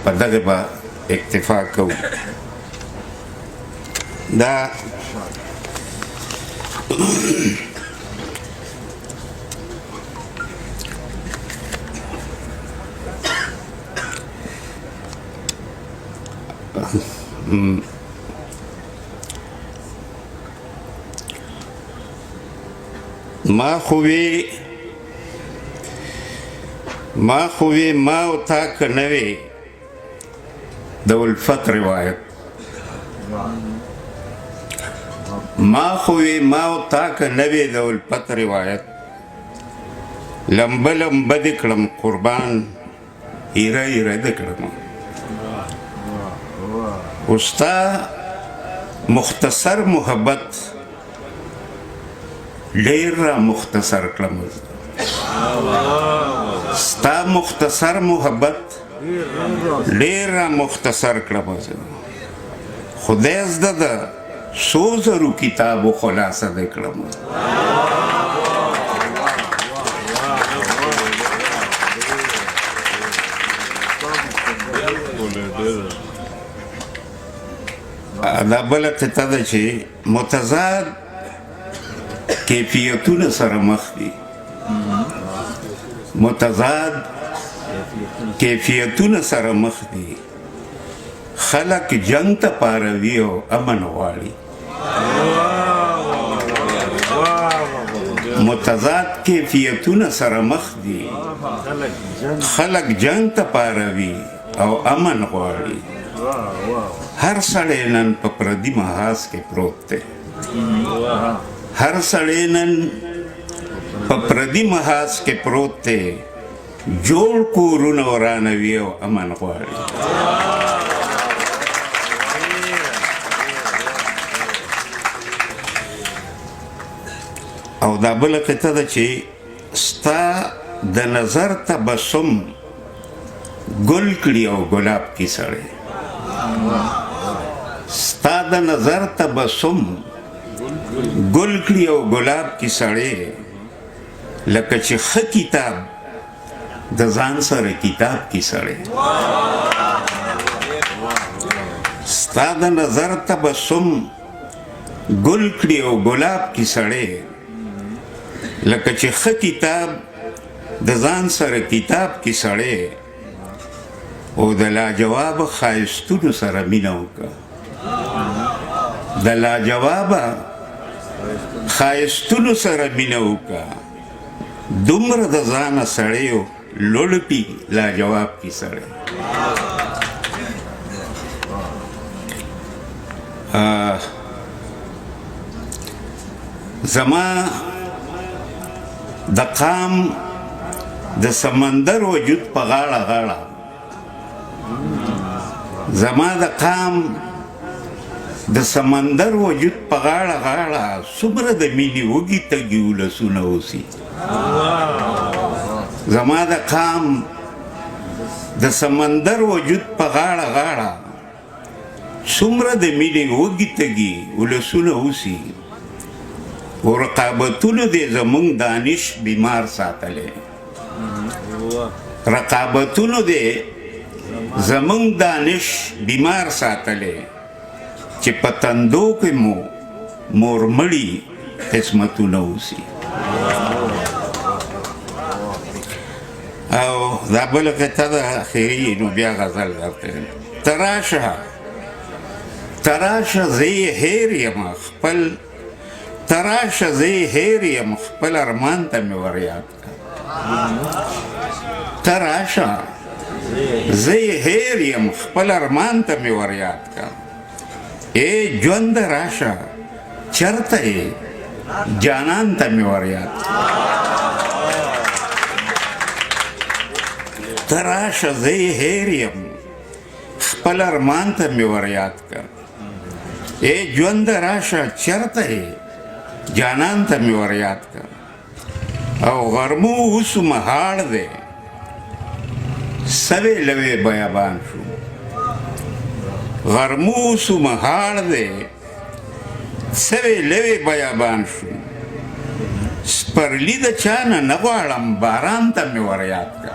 په دغه به اکتفا کوو. دا ما خوی ما و تا که نوی د الفت روایت ما خوی ما و تا که نوی د الفت روایت لمبه لمبه دی کړم قربان ایره ایره دی کړم استا مختصر محبت ډیر را مختصر کړم ستا مختصر محبت ډیر را مختصر کړم خدای زده د څو زرو کتابو خلاصه دی کړم دا بله قطعه ده چې متضاد کیفیتونه سره مخ دي متضاد کیفیتونه سره مخ دي خلق جنگ ته پاروي او امن غواړي متضاد کیفیتونه سره مخ دي خلق جنگ ته پاروي او امن غواړي هر سړی نن په پردي محاذ کې پروت دی هر سړی نن په پردي محاذ کې پروت دی جوړ کورونه ورانوي او امن غواړي او دا بله قطعه ده چې ستا د نظر تبسم ګل کړي او ګلاب کې سړی ستا د نظر تبسم ګل کړي او ګلاب کې سړی لکه چې ښه کتاب د ځان سره کتاب کې سړی ستا د نظر تبسم ګل کړي او ګلاب کې سړی لکه چې ښه کتاب د ځان سره کتاب کې سړی او د لاجواب ښایستونو سره مینه وکړه د لاجواب ښایستونو سره مینه وکړه دومره د ځانه سړیو لوړپي لاجواب کې سړی زما د قام د سمندر وجود په غاړه غاړه زما د قام د سمندر وجود په غاړه غاړه څومره د مینې وږي تږي ولسونه اوسي زما د قام د سمندر وجود په غاړه غاړه څومره د مینې وږي تږي ولسونه اوسي او رقابتونو دې زمونږ دانش بیمار ساتلی رقابتونو دې زمونږ دانش بیمار ساتلی چې په تندو کې مو مورمړي قسمتونه اوسي او دا بله قطعه ده اخري نو بیا غزل درته تراشه زه یې هیر یم خپل تراشه زه یې هیر یم خپل ارمان ته مې ور یاد کړه تراشه زه یې هیر یم خپل ارمان ته مې ور یاد کړه ای ژوند راشه چرته یې جانان ته مې ور یاد ته راشه زه یې هیر یم خپل ارمان ته مې ور یاد کړه ای ژوند راشه چرته یې جانان ته مې ور یاد کړه او غرمو اوس مهاړ دی سوی لوی بیابان شو غرموس و مهاړ دی سوی لوی بیابان شو سپرلی د چانه نه غواړم باران ته مې ور یاد کړه